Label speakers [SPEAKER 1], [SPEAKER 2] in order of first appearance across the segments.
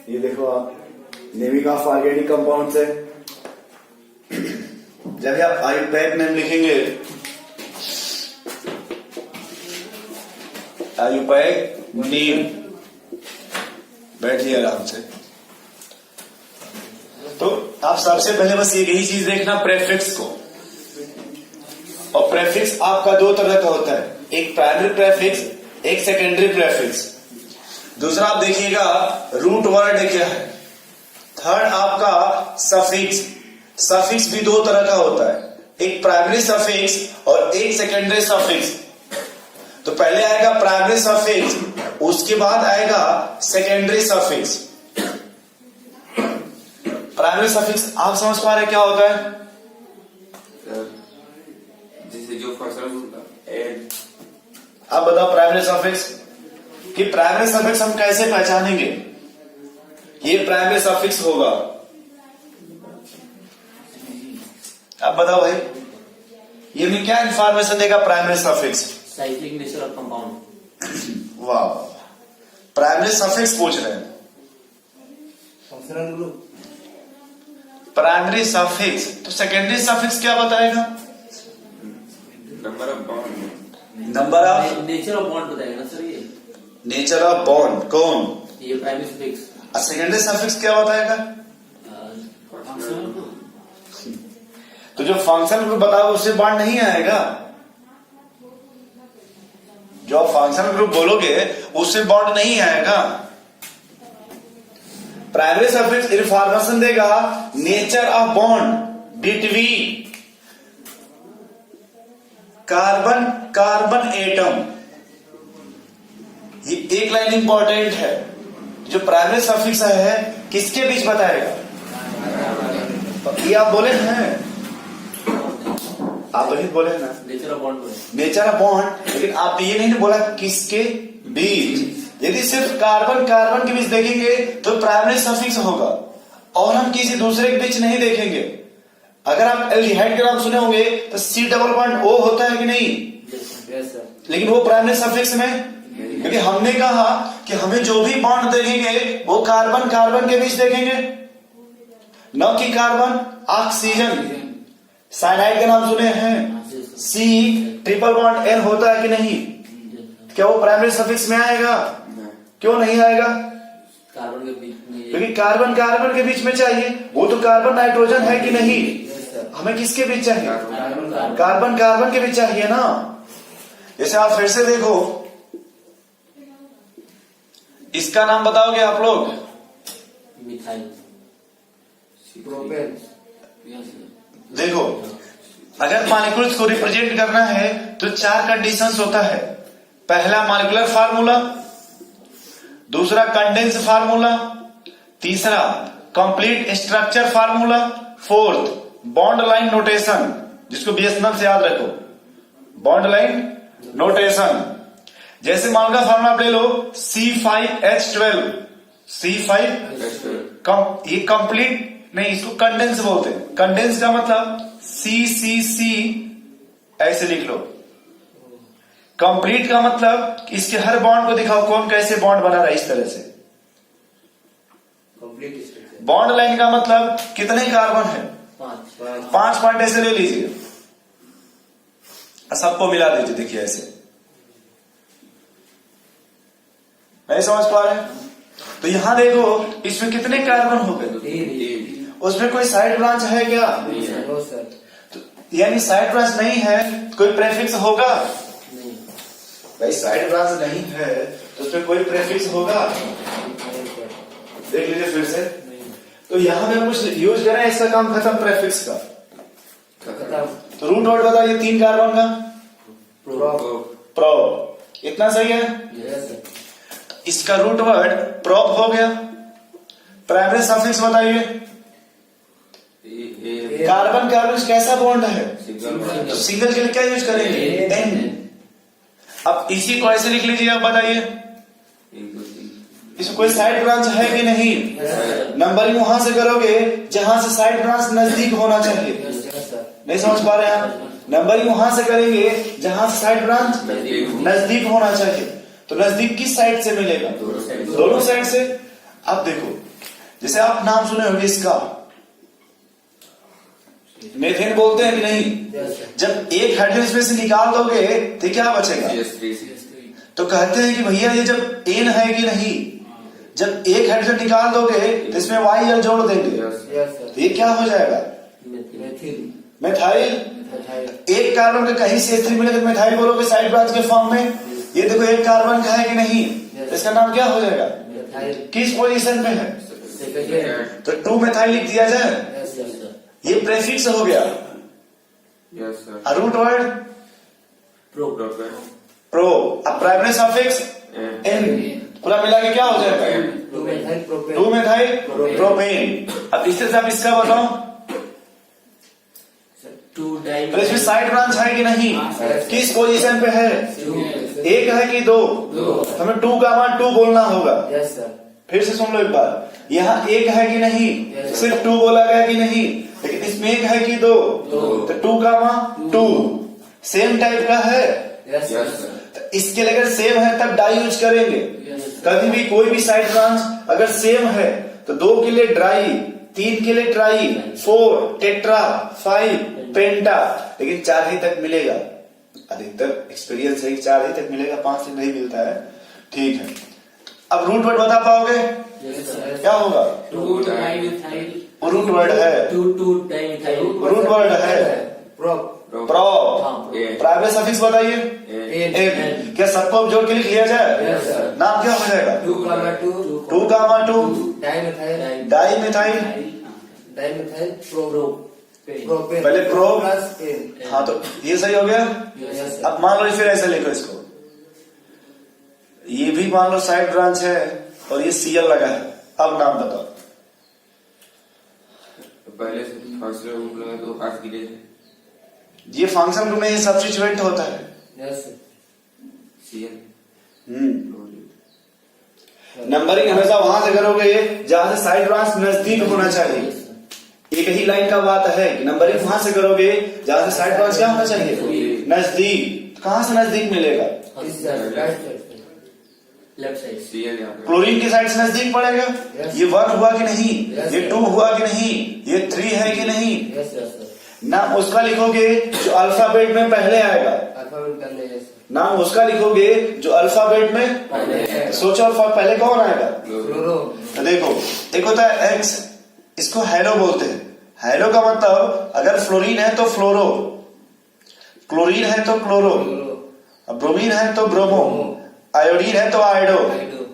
[SPEAKER 1] ये देखो आप, नेमिंग ऑफ ऑर्गेनिक कंपाउंड से जब आप आयुपैक नेम लिखेंगे, आयुपैक नेम, बैठिए आराम से। तो आप सबसे पहले बस यही चीज देखना, प्रेफिक्स को। और प्रेफिक्स आपका दो तरह का होता है, एक प्राइमरी प्रेफिक्स, एक सेकेंडरी प्रेफिक्स। दूसरा आप देखिएगा रूट वर्ड क्या है। थर्ड आपका सफिक्स। सफिक्स भी दो तरह का होता है, एक प्राइमरी सफिक्स और एक सेकेंडरी सफिक्स। तो पहले आएगा प्राइमरी सफिक्स, उसके बाद आएगा सेकेंडरी सफिक्स। प्राइमरी सफिक्स आप समझ पा रहे क्या होता है?
[SPEAKER 2] जैसे जो फंक्शन
[SPEAKER 1] आप बताओ प्राइमरी सफिक्स कि प्राइमरी सफिक्स हम कैसे पहचानेंगे? ये प्राइमरी सफिक्स होगा। आप बताओ भाई, ये में क्या इंफॉर्मेशन देगा primary suffix?
[SPEAKER 3] Cyclic nature of compound.
[SPEAKER 1] वाह, प्राइमरी सफिक्स पूछ रहे हैं। प्राइमरी सफिक्स, तो सेकेंडरी सफिक्स क्या बताएगा?
[SPEAKER 2] Number of bond,
[SPEAKER 1] number of,
[SPEAKER 3] nature of bond बताएगा ना सर ये।
[SPEAKER 1] नेचर ऑफ बॉन्ड कौन?
[SPEAKER 3] ये प्राइमरी सफिक्स।
[SPEAKER 1] और सेकेंडरी सफिक्स क्या बताएगा? तो जो फंक्शन ग्रुप बताओ उससे बॉन्ड नहीं आएगा। जो फंक्शन ग्रुप बोलोगे उससे बॉन्ड नहीं आएगा। प्राइमरी सफिक्स इंफॉर्मेशन देगा nature of bond between carbon carbon atom. ये एक लाइन इंपॉर्टेंट है। जो प्राइमरी सफिक्स है किसके बीच बताएगा? ये आप बोले हैं, आप वही बोले ना,
[SPEAKER 3] nature of bond.
[SPEAKER 1] Nature of bond. लेकिन आप ये नहीं बोला किसके बीच। यदि सिर्फ कार्बन कार्बन के बीच देखेंगे तो प्राइमरी सफिक्स होगा, और हम किसी दूसरे के बीच नहीं देखेंगे। अगर आप एल्डिहाइड के नाम सुने होंगे तो सी डबल बॉन्ड ओ होता है कि नहीं?
[SPEAKER 3] Yes sir.
[SPEAKER 1] लेकिन वो प्राइमरी सफिक्स में, क्योंकि हमने कहा कि हमें जो भी बॉन्ड देखेंगे वो कार्बन कार्बन के बीच देखेंगे, न कि कार्बन ऑक्सीजन। साइनाइड का नाम सुने हैं, सी ट्रिपल बॉन्ड एन होता है कि नहीं? क्या वो प्राइमरी सफिक्स में आएगा? क्यों नहीं आएगा?
[SPEAKER 3] कार्बन के बीच में,
[SPEAKER 1] क्योंकि कार्बन कार्बन के बीच में चाहिए। वो तो कार्बन नाइट्रोजन है कि नहीं? हमें किसके बीच चाहिए? कार्बन कार्बन के बीच चाहिए ना। जैसे आप फिर से देखो, इसका नाम बताओगे आप लोग?
[SPEAKER 3] Methyl,
[SPEAKER 2] propane.
[SPEAKER 1] देखो, अगर मॉलिक्यूल्स को रिप्रेजेंट करना है तो चार कंडीशंस होता है। पहला मॉलिक्यूलर फार्मूला, दूसरा कंडेंस फार्मूला, तीसरा complete structure formula, fourth bond line notation, जिसको बीएसएनएल से याद रखो, बॉन्ड लाइन नोटेशन। जैसे मान लो फार्मूला आप ले लो C5H12, C5, ये कंप्लीट नहीं, इसको कंडेंस बोलते हैं। कंडेंस का मतलब CCC ऐसे लिख लो। कंप्लीट का मतलब इसके हर बॉन्ड को दिखाओ कौन कैसे बॉन्ड बना रहा है, इस तरह से।
[SPEAKER 3] कंप्लीट
[SPEAKER 1] बॉन्ड लाइन का मतलब कितने कार्बन है? 5 पॉइंट ऐसे ले लीजिए, सबको मिला दीजिए। देखिए ऐसे, नहीं समझ पा रहे? तो यहां देखो, इसमें कितने कार्बन हो गए? उसमें कोई साइड ब्रांच है क्या? तो यानी साइड ब्रांच नहीं है, कोई प्रेफिक्स होगा? भाई साइड ब्रांच नहीं है तो उसमें कोई प्रेफिक्स होगा? देख लीजिए फिर से। तो यहां पे हम कुछ यूज करें, इसका काम खत्म प्रेफिक्स का। तो रूट वर्ड बताइए 3 कार्बन का प्रोप, इतना सही है? इसका रूट वर्ड प्रोप हो गया। प्राइमरी सफिक्स बताइए, कार्बन कार्बन कैसा बॉन्ड है? तो सिंगल के लिए क्या यूज करेंगे? एन। अब इसी को ऐसे लिख लीजिए। आप बताइए इसमें कोई साइड ब्रांच है कि नहीं? नंबरिंग वहां से करोगे जहां से साइड ब्रांच नजदीक होना चाहिए। नहीं समझ पा रहे हैं आप? नंबरिंग वहां से करेंगे जहां से साइड ब्रांच नजदीक होना चाहिए। तो नजदीक किस साइड से मिलेगा? दोनों साइड से। अब देखो जैसे आप नाम सुने होंगे इसका, मेथेन बोलते हैं कि नहीं।
[SPEAKER 3] Yes, sir.
[SPEAKER 1] जब एक हाइड्रोजन इसमें से निकाल दोगे तो क्या बचेगा?
[SPEAKER 2] CH3
[SPEAKER 1] तो कहते हैं कि भैया ये जब एन है कि नहीं, जब एक हाइड्रोजन निकाल दोगे तो इसमें YL जोड़ देंगे,
[SPEAKER 3] Yes, sir.
[SPEAKER 1] तो ये क्या हो जाएगा?
[SPEAKER 3] Methyl.
[SPEAKER 1] मेथाइल।
[SPEAKER 3] Methyl.
[SPEAKER 1] एक कार्बन का कहीं से CH3 मिले तो मेथाइल बोलोगे साइड ब्रांच के फॉर्म में। ये देखो एक कार्बन का है कि नहीं, इसका नाम क्या हो जाएगा?
[SPEAKER 3] Methyl.
[SPEAKER 1] किस पोजीशन पे है?
[SPEAKER 3] Second.
[SPEAKER 1] तो 2 मेथाइल लिख दिया जाए।
[SPEAKER 3] Yes, sir.
[SPEAKER 1] ये प्रेफिक्स हो गया।
[SPEAKER 2] Yes sir.
[SPEAKER 1] Root word
[SPEAKER 3] Pro.
[SPEAKER 1] Pro, अब प्राइमरी सफिक्स एन, पूरा मिला के क्या हो जाएगा?
[SPEAKER 3] 2 methyl propane.
[SPEAKER 1] 2 methyl propane. अब इससे से आप इसका बताओ,
[SPEAKER 3] Sir, 2 dimethyl.
[SPEAKER 1] तो इसमें साइड ब्रांच है कि नहीं,
[SPEAKER 3] Yes.
[SPEAKER 1] किस पोजीशन पे है?
[SPEAKER 3] 2.
[SPEAKER 1] एक है कि दो? हमें 2 का मान 2 बोलना होगा।
[SPEAKER 3] Yes, sir.
[SPEAKER 1] फिर से सुन लो एक बार, यहाँ एक है कि नहीं,
[SPEAKER 3] Yes.
[SPEAKER 1] सिर्फ 2 बोला गया कि नहीं, लेकिन इसमें एक है कि दो, तो 2 का मान 2 सेम टाइप का है।
[SPEAKER 3] Yes,
[SPEAKER 2] yes
[SPEAKER 3] sir.
[SPEAKER 2] सर।
[SPEAKER 1] तो इसके लिए अगर सेम है तब डाई यूज करेंगे।
[SPEAKER 3] Yes, sir.
[SPEAKER 1] कभी भी कोई भी साइड ब्रांच अगर सेम है तो 2 के लिए ड्राई, 3 के लिए ट्राई, 4 टेट्रा, 5 पेंटा, लेकिन 4 ही तक मिलेगा। अधिकतर एक्सपीरियंस है कि 4 ही तक मिलेगा, 5 से नहीं मिलता है। ठीक है, अब रूट वर्ड बता पाओगे
[SPEAKER 3] Yes, sir.
[SPEAKER 1] क्या होगा?
[SPEAKER 3] 2 dimethyl.
[SPEAKER 1] रूट वर्ड है,
[SPEAKER 3] 2 dimethyl.
[SPEAKER 1] रूट वर्ड है
[SPEAKER 3] Prop.
[SPEAKER 1] प्रो।
[SPEAKER 3] हाँ.
[SPEAKER 1] प्राइमरी सफिक्स बताइए।
[SPEAKER 3] N.
[SPEAKER 1] क्या सबको अब जोड़ के लिख लिया जाए?
[SPEAKER 3] Yes, sir.
[SPEAKER 1] नाम क्या हो जाएगा?
[SPEAKER 3] 2,
[SPEAKER 1] 2 gamma 2
[SPEAKER 3] dimethyl.
[SPEAKER 1] Di methyl.
[SPEAKER 3] Dimethyl propane.
[SPEAKER 1] पहले प्रो,
[SPEAKER 3] plus N.
[SPEAKER 1] हाँ तो ये सही हो गया।
[SPEAKER 3] Yes, sir.
[SPEAKER 1] अब मान लो फिर ऐसे लिखो इसको, ये भी मान लो साइड ब्रांच है और ये Cl लगा है। अब नाम बताओ।
[SPEAKER 2] पहले से फर्स्ट रूट लगा तो हाथ गिरे थे।
[SPEAKER 1] ये फंक्शन रूप में ये सब्स्टिट्यूएंट होता है।
[SPEAKER 3] Yes, sir.
[SPEAKER 2] CL
[SPEAKER 1] नंबरिंग हमेशा वहां से करोगे जहां से साइड ब्रांच नजदीक होना चाहिए। एक ही लाइन का बात है कि नंबरिंग वहां से करोगे जहां से साइड ब्रांच क्या होना चाहिए? नजदीक। कहां से नजदीक मिलेगा?
[SPEAKER 3] This side, right side. Left side.
[SPEAKER 2] CL यहाँ पे।
[SPEAKER 1] क्लोरीन की साइड से नजदीक पड़ेगा।
[SPEAKER 3] Yes.
[SPEAKER 1] ये 1 हुआ कि नहीं,
[SPEAKER 3] Yes,
[SPEAKER 1] ये
[SPEAKER 3] sir.
[SPEAKER 1] 2 हुआ कि नहीं, ये 3 है कि नहीं।
[SPEAKER 3] Yes, yes, sir.
[SPEAKER 1] नाम उसका लिखोगे जो अल्फाबेट में पहले आएगा।
[SPEAKER 3] Alphabet पहले yes, sir.
[SPEAKER 1] नाम उसका लिखोगे जो अल्फाबेट में
[SPEAKER 3] पहले है.
[SPEAKER 1] सोचो पहले कौन आएगा?
[SPEAKER 3] Fluoro.
[SPEAKER 1] तो देखो, एक होता है एक्स, इसको हैलो बोलते हैं। हैलो का मतलब अगर फ्लोरीन है तो फ्लोरो, क्लोरीन है तो क्लोरो,
[SPEAKER 3] Fluoro.
[SPEAKER 1] ब्रोमीन है तो ब्रोमो, आयोडीन है तो आयोडो।
[SPEAKER 3] Iodine.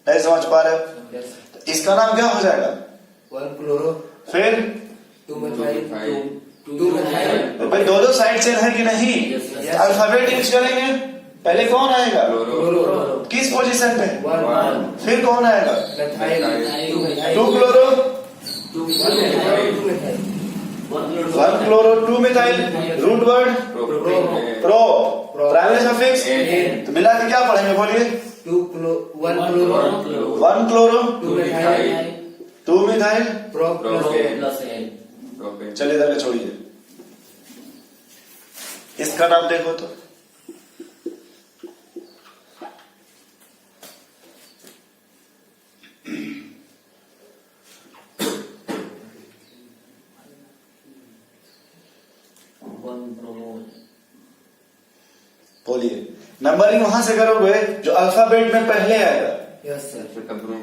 [SPEAKER 1] नहीं समझ पा रहे हो?
[SPEAKER 3] Yes, sir.
[SPEAKER 1] तो इसका नाम क्या हो जाएगा?
[SPEAKER 3] 1 fluoro.
[SPEAKER 1] फिर
[SPEAKER 3] 2 methyl.
[SPEAKER 2] methyl.
[SPEAKER 3] 2 methyl.
[SPEAKER 1] तो भाई दो साइड चेन है कि नहीं,
[SPEAKER 3] Yes, yes.
[SPEAKER 1] अल्फाबेट यूज करेंगे। पहले कौन आएगा?
[SPEAKER 3] Fluoro.
[SPEAKER 1] किस पोजीशन पे?
[SPEAKER 3] 1
[SPEAKER 1] फिर कौन आएगा?
[SPEAKER 3] methyl. 2 methyl.
[SPEAKER 1] 2 chloro,
[SPEAKER 3] 2 methyl. 2 methyl.
[SPEAKER 1] 1 chloro, 2 methyl. Root word
[SPEAKER 2] propane.
[SPEAKER 1] Pro, primary suffix
[SPEAKER 3] N.
[SPEAKER 1] तो मिला के क्या पढ़ेंगे बोलिए?
[SPEAKER 3] 1 fluoro.
[SPEAKER 1] 1 chloro,
[SPEAKER 3] 2 methyl.
[SPEAKER 1] 2 methyl.
[SPEAKER 3] Prop plus
[SPEAKER 2] Propane.
[SPEAKER 3] plus N.
[SPEAKER 2] Propane.
[SPEAKER 1] चलिए इधर का छोड़िए, इसका नाम देखो तो बोलिए। नंबरिंग वहां से करोगे जो अल्फाबेट में पहले आएगा।
[SPEAKER 3] Yes, sir.
[SPEAKER 2] फिर तब brom.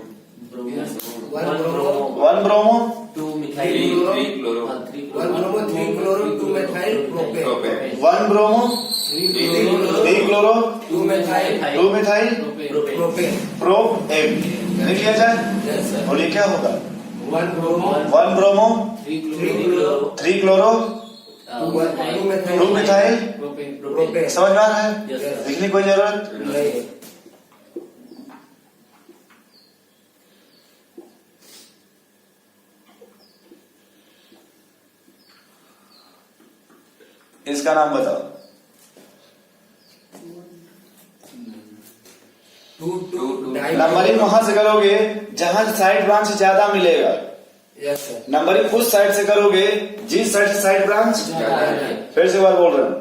[SPEAKER 3] Yes. 1
[SPEAKER 2] 1
[SPEAKER 3] bromo.
[SPEAKER 1] 1 bromo,
[SPEAKER 3] 2
[SPEAKER 2] 3
[SPEAKER 3] methyl.
[SPEAKER 2] 3 chloro.
[SPEAKER 3] 1 bromo, 3 chloro, 2 methyl, propane.
[SPEAKER 2] Propane.
[SPEAKER 1] 1 bromo,
[SPEAKER 3] 3
[SPEAKER 2] chloro.
[SPEAKER 1] 3 chloro,
[SPEAKER 3] 2 methyl,
[SPEAKER 1] 2 methyl,
[SPEAKER 3] propane.
[SPEAKER 1] Pro M. लिख लिया जाए।
[SPEAKER 3] Yes, sir.
[SPEAKER 1] बोलिए क्या होगा?
[SPEAKER 3] 1 bromo,
[SPEAKER 1] 1 bromo,
[SPEAKER 3] 3 chloro,
[SPEAKER 1] 3 chloro,
[SPEAKER 3] 2 methyl,
[SPEAKER 1] 2 methyl.
[SPEAKER 3] propane.
[SPEAKER 1] समझ में आ रहा है?
[SPEAKER 3] Yes, sir.
[SPEAKER 1] लिखने की कोई जरूरत?
[SPEAKER 3] नहीं.
[SPEAKER 1] इसका नाम बताओ।
[SPEAKER 3] 2
[SPEAKER 1] नंबरिंग वहां से करोगे जहां साइड ब्रांच ज्यादा मिलेगा।
[SPEAKER 3] Yes, sir.
[SPEAKER 1] नंबरिंग उस साइड से करोगे जिस साइड से साइड ब्रांच।
[SPEAKER 3] ज़्यादा है.
[SPEAKER 1] फिर से एक बार बोल रहा हूं,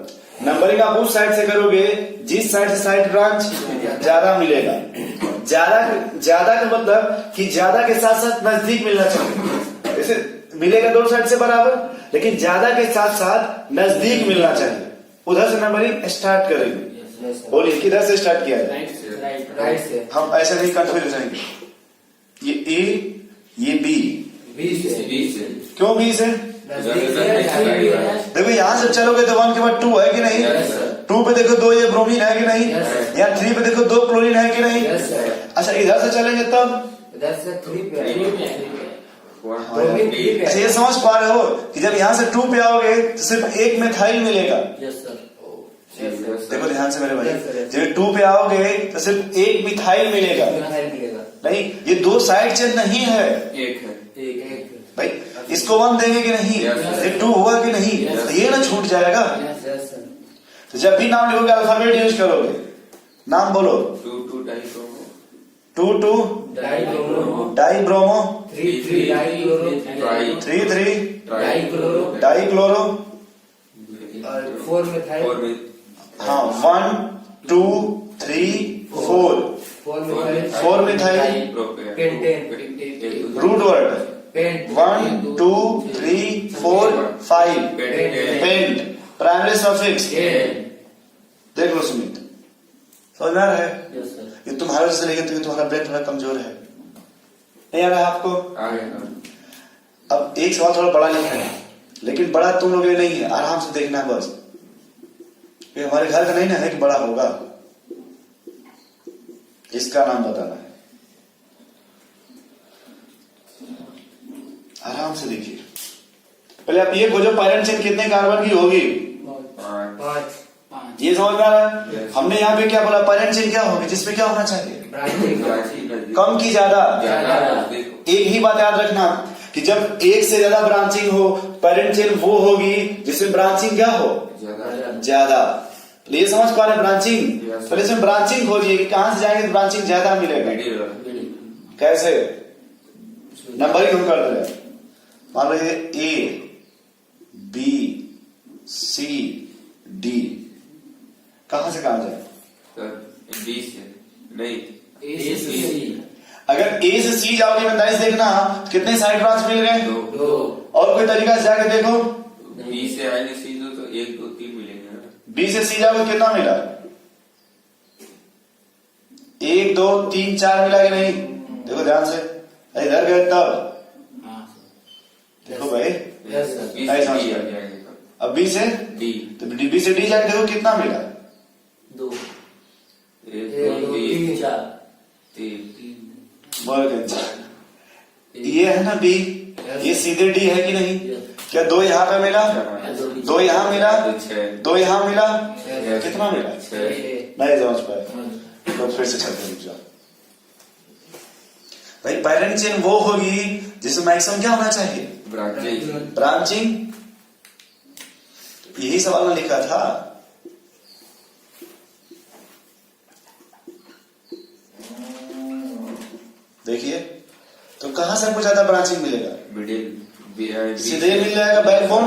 [SPEAKER 1] नंबरिंग आप उस साइड से करोगे जिस साइड से साइड ब्रांच ज्यादा मिलेगा। ज्यादा का मतलब कि ज्यादा के साथ साथ नजदीक मिलना चाहिए। जैसे मिलेगा दोनों साइड से बराबर, लेकिन ज्यादा के साथ साथ नजदीक मिलना चाहिए। उधर से नंबरिंग स्टार्ट करेंगे। बोलिए किधर से स्टार्ट किया है?
[SPEAKER 3] राइट से।
[SPEAKER 1] हम ऐसे नहीं कंफ्यूज हो जाएंगे। ये ए, ये बी।
[SPEAKER 3] बी से।
[SPEAKER 1] क्यों बी से?
[SPEAKER 3] नजदीक से।
[SPEAKER 1] देखो यहाँ से चलोगे तो 1 के बाद 2 है कि नहीं?
[SPEAKER 2] Yes, sir.
[SPEAKER 1] 2 पे देखो 2 ये ब्रोमीन है कि नहीं?
[SPEAKER 3] Yes, sir.
[SPEAKER 1] या 3 पे देखो 2 क्लोरीन है कि नहीं?
[SPEAKER 3] Yes, sir.
[SPEAKER 1] अच्छा इधर से चलेंगे तब?
[SPEAKER 3] इधर से 3 पे है।
[SPEAKER 2] वन
[SPEAKER 1] अच्छा ये समझ पा रहे हो कि जब यहाँ से 2 पे आओगे तो सिर्फ एक मिथाइल मिलेगा।
[SPEAKER 3] Yes sir.
[SPEAKER 1] देखो ध्यान से मेरे भाई,
[SPEAKER 3] Yes, sir.
[SPEAKER 1] जब 2 पे आओगे तो सिर्फ एक मिथाइल मिलेगा।
[SPEAKER 3] मिलेगा।
[SPEAKER 1] नहीं, ये 2 साइड चेन नहीं है
[SPEAKER 2] एक है।
[SPEAKER 3] एक।
[SPEAKER 1] भाई। इसको 1 देंगे कि नहीं?
[SPEAKER 2] Yes, sir.
[SPEAKER 1] ये 2 हुआ कि नहीं?
[SPEAKER 2] Yes,
[SPEAKER 1] तो ये ना छूट जाएगा।
[SPEAKER 3] Yes sir.
[SPEAKER 1] तो जब भी नाम लिखोगे अल्फाबेट यूज करोगे। नाम बोलो।
[SPEAKER 2] 2 dichromo.
[SPEAKER 1] 2
[SPEAKER 3] dichloro.
[SPEAKER 1] Dibromo.
[SPEAKER 3] 3 dichloro.
[SPEAKER 1] 3
[SPEAKER 3] dichloro.
[SPEAKER 1] Dichloro.
[SPEAKER 3] और 4 मिथाइल।
[SPEAKER 1] हाँ 1 2 3 4 4 methyl.
[SPEAKER 3] Pentane.
[SPEAKER 1] Root word
[SPEAKER 3] pent.
[SPEAKER 1] 1 2 3 4 5 pent. Primary suffix. देख लो सुमित, समझ में आ रहा है?
[SPEAKER 3] Yes sir.
[SPEAKER 1] ये तुम्हारे से लेके तो तुम्हारा ब्रेन थोड़ा कमजोर है, नहीं आ रहा है आपको?
[SPEAKER 2] आ गया।
[SPEAKER 1] अब एक सवाल थोड़ा बड़ा लिखना है, लेकिन बड़ा तुम लोग लिए नहीं है, आराम से देखना है बस। ये हमारे घर का नहीं ना है कि बड़ा होगा। इसका नाम बताना है, आराम से देखिए। पहले आप ये खोजो पैरेंट चेन कितने कार्बन की होगी,
[SPEAKER 3] 5।
[SPEAKER 1] ये समझ में आ रहा है?
[SPEAKER 2] Yes.
[SPEAKER 1] हमने यहाँ पे क्या बोला, पैरेंट चेन क्या होगी, जिसमें क्या होना चाहिए,
[SPEAKER 3] ब्रांचिंग।
[SPEAKER 1] कम की ज्यादा।
[SPEAKER 2] ज्यादा।
[SPEAKER 1] एक ही बात याद रखना कि जब एक से ज्यादा ब्रांचिंग हो, पैरेंट चेन वो होगी जिसमें ब्रांचिंग क्या हो,
[SPEAKER 2] ज्यादा।
[SPEAKER 1] ज्यादा। तो ये समझ पा रहे ब्रांचिंग?
[SPEAKER 2] Yes.
[SPEAKER 1] पहले इसमें ब्रांचिंग खोजिए कि कहां से जाएंगे तो ब्रांचिंग ज्यादा मिलेगा। कैसे नंबरिंग हम कर रहे हैं। मान लो ये ए बी सी डी, कहां से कहां जाए?
[SPEAKER 2] बी से नहीं,
[SPEAKER 3] ए से सी।
[SPEAKER 1] अगर ए से सी जाओगे बताइए, देखना कितने साइड ब्रांच मिल गए।
[SPEAKER 2] 2।
[SPEAKER 1] और कोई तरीका से जाके देखो,
[SPEAKER 2] बी से आएंगे सी दो तो 1 2 3 मिलेंगे।
[SPEAKER 1] बी से सी जाओगे कितना मिला, 1 2 3 4 मिला कि नहीं? देखो ध्यान से, इधर गए तब देखो भाई।
[SPEAKER 3] Yes sir.
[SPEAKER 2] बी से डी आ जाएंगे तब।
[SPEAKER 1] अब बी से
[SPEAKER 2] डी।
[SPEAKER 1] तो बी से डी जाके देखो कितना मिला,
[SPEAKER 3] 2
[SPEAKER 2] 1
[SPEAKER 3] 1
[SPEAKER 2] 2
[SPEAKER 3] 2
[SPEAKER 2] 3
[SPEAKER 3] 3 4।
[SPEAKER 2] 3।
[SPEAKER 1] बहुत अच्छा। ये है ना बी, ये सीधे डी है कि नहीं? क्या 2 यहाँ पे मिला, 2 यहाँ मिला, 2 यहाँ मिला, कितना मिला?
[SPEAKER 2] 6।
[SPEAKER 1] नहीं समझ पाए तो फिर से चलते रुक जाओ भाई। पैरेंट चेन वो होगी जिसमें मैक्सिमम क्या होना चाहिए, ब्रांचिंग। यही सवाल में लिखा था। देखिए तो कहां से हमको ज्यादा ब्रांचिंग मिलेगा,
[SPEAKER 2] मिडिल
[SPEAKER 1] सीधे मिल जाएगा बैकबोन।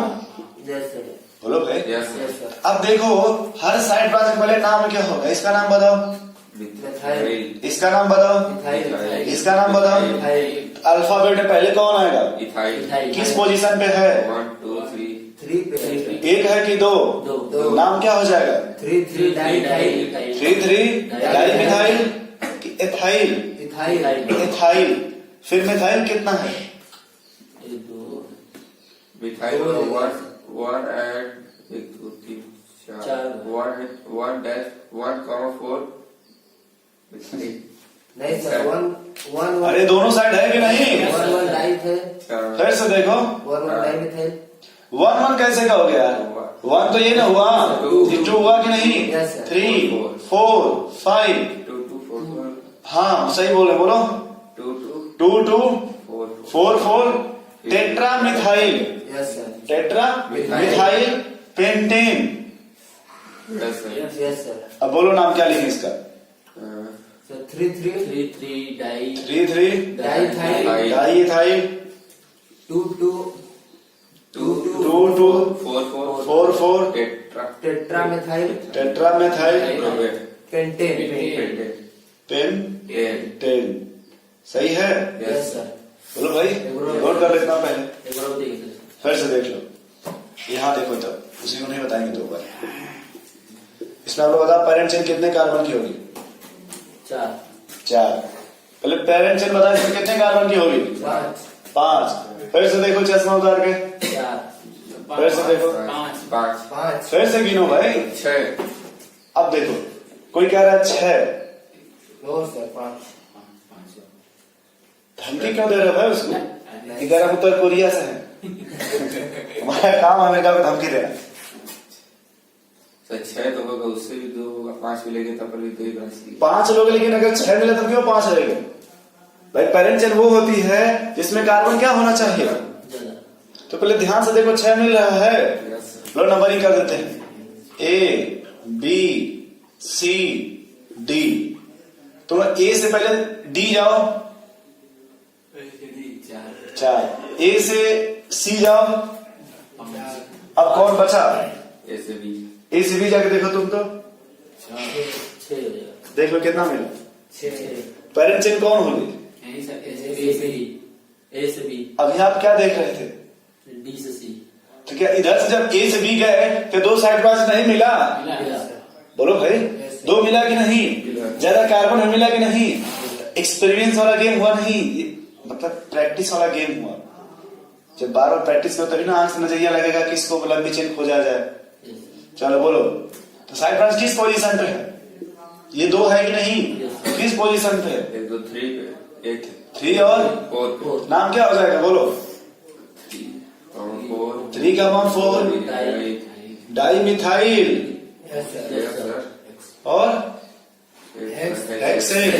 [SPEAKER 3] Yes sir.
[SPEAKER 1] बोलो भाई।
[SPEAKER 2] Yes
[SPEAKER 3] yes sir.
[SPEAKER 1] अब देखो हर साइड ब्रांच का पहले नाम क्या होगा, इसका नाम बताओ,
[SPEAKER 2] मिथाइल।
[SPEAKER 1] इसका नाम बताओ,
[SPEAKER 3] मिथाइल।
[SPEAKER 1] इसका नाम बताओ।
[SPEAKER 3] मिथाइल।
[SPEAKER 1] अल्फाबेट में पहले कौन आएगा,
[SPEAKER 2] इथाइल।
[SPEAKER 1] किस पोजीशन पे है,
[SPEAKER 2] 1 2 3।
[SPEAKER 3] 3 पे।
[SPEAKER 1] एक है कि 2?
[SPEAKER 3] दो।
[SPEAKER 1] नाम क्या हो जाएगा,
[SPEAKER 3] 3 डाइथाइल।
[SPEAKER 1] 3 डाई मिथाइल कि एथाइल,
[SPEAKER 3] इथाइल।
[SPEAKER 1] एथाइल। फिर मिथाइल कितना है,
[SPEAKER 2] मिथाइल 1 एंड 1 2 3 4 1 डैश 1,4 मिथाइल।
[SPEAKER 3] नहीं सर, 1
[SPEAKER 1] अरे दोनों साइड है कि नहीं?
[SPEAKER 3] 1 डाइथ है।
[SPEAKER 1] फिर से देखो
[SPEAKER 3] 1 डाई मिथाइल।
[SPEAKER 1] 1 कैसे का हो गया, 1 तो ये ना हुआ, 2 हुआ कि नहीं,
[SPEAKER 3] Yes, sir.
[SPEAKER 1] 3 4 5।
[SPEAKER 2] 2 2 4
[SPEAKER 1] हाँ सही बोले, बोलो
[SPEAKER 2] 2 2
[SPEAKER 1] 2 2
[SPEAKER 2] 4
[SPEAKER 1] 4 4 tetra methyl,
[SPEAKER 3] yes sir.
[SPEAKER 1] Tetra methyl pentane.
[SPEAKER 2] Yes sir.
[SPEAKER 3] Yes sir.
[SPEAKER 1] अब बोलो नाम क्या लिखे इसका,
[SPEAKER 3] sir 3 di
[SPEAKER 1] 3
[SPEAKER 3] diethyl.
[SPEAKER 1] Di ethyl
[SPEAKER 3] 2 2
[SPEAKER 2] 2
[SPEAKER 1] 2 2
[SPEAKER 2] 4 4
[SPEAKER 1] 4 4
[SPEAKER 2] tetra
[SPEAKER 3] tetramethyl
[SPEAKER 1] tetramethyl
[SPEAKER 2] प्रोपेट
[SPEAKER 3] पेंटेन
[SPEAKER 1] पेंटेन। सही है?
[SPEAKER 3] Yes sir.
[SPEAKER 1] बोलो भाई, नोट कर लेना पहले,
[SPEAKER 3] एक बार और देखिए सर।
[SPEAKER 1] फिर से देख लो। यहाँ देखो तब, उसी को नहीं बताएंगे दो बार। इसमें आप लोग बताओ पेरेंट चेन कितने कार्बन की होगी?
[SPEAKER 3] 4
[SPEAKER 1] 4। पहले पेरेंट चेन बताओ इसमें कितने कार्बन की होगी? 5। फिर से देखो चश्मा उतार के,
[SPEAKER 3] 4
[SPEAKER 1] फिर से देखो,
[SPEAKER 2] 5
[SPEAKER 1] फिर से गिनो भाई।
[SPEAKER 2] 6
[SPEAKER 1] अब देखो, कोई कह रहा है 6।
[SPEAKER 3] और सर 5
[SPEAKER 1] धमकी क्यों दे रहे हो भाई उसको? ये कह रहा उत्तर कोरिया से है। हमारा काम अमेरिका को धमकी देना।
[SPEAKER 2] सर 6 तो होगा, उससे भी 2 होगा, 5 मिलेंगे तब पर भी 2 ही बना।
[SPEAKER 1] 5 लोग, लेकिन अगर 6 मिले तो क्यों 5 रहेगा भाई? पेरेंट चेन वो होती है जिसमें कार्बन क्या होना चाहिए?
[SPEAKER 3] ज्यादा।
[SPEAKER 1] तो पहले ध्यान से देखो, 6 मिल रहा है,
[SPEAKER 2] यस सर।
[SPEAKER 1] लो नंबरिंग कर देते हैं। A B C D। तुम A से पहले D जाओ, 4। A से C जाओ, अब कौन बचा?
[SPEAKER 2] ऐसे भी
[SPEAKER 1] A से B जाके देखो तुम तो,
[SPEAKER 3] 6 हो जाएगा।
[SPEAKER 1] देख लो कितना मिला।
[SPEAKER 3] 6
[SPEAKER 1] पेरेंट चेन कौन होगी?
[SPEAKER 3] ए से बी
[SPEAKER 1] अभी आप क्या देख रहे थे?
[SPEAKER 3] डी से सी
[SPEAKER 1] तो क्या इधर से जब A से B गए तो 2 साइड पास नहीं मिला? बोलो भाई, 2 मिला कि नहीं? ज्यादा कार्बन में मिला कि नहीं? एक्सपीरियंस वाला गेम हुआ नहीं, मतलब प्रैक्टिस वाला गेम हुआ। जब बार बार प्रैक्टिस करो तभी ना आंख से नजरिया लगेगा किसको लंबी चेन खोजा जाए। चलो बोलो, तो साइड ब्रांच किस पोजीशन पे है? ये 2 है कि नहीं? किस पोजीशन पे है?
[SPEAKER 2] 1 2 3 पे 1
[SPEAKER 1] 3 और
[SPEAKER 2] 4
[SPEAKER 1] नाम क्या हो जाएगा? बोलो। 3 का मान 4 डाइमिथाइल
[SPEAKER 3] यस सर।
[SPEAKER 1] और हेक्सेन।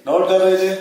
[SPEAKER 1] नोट कर रहे थे?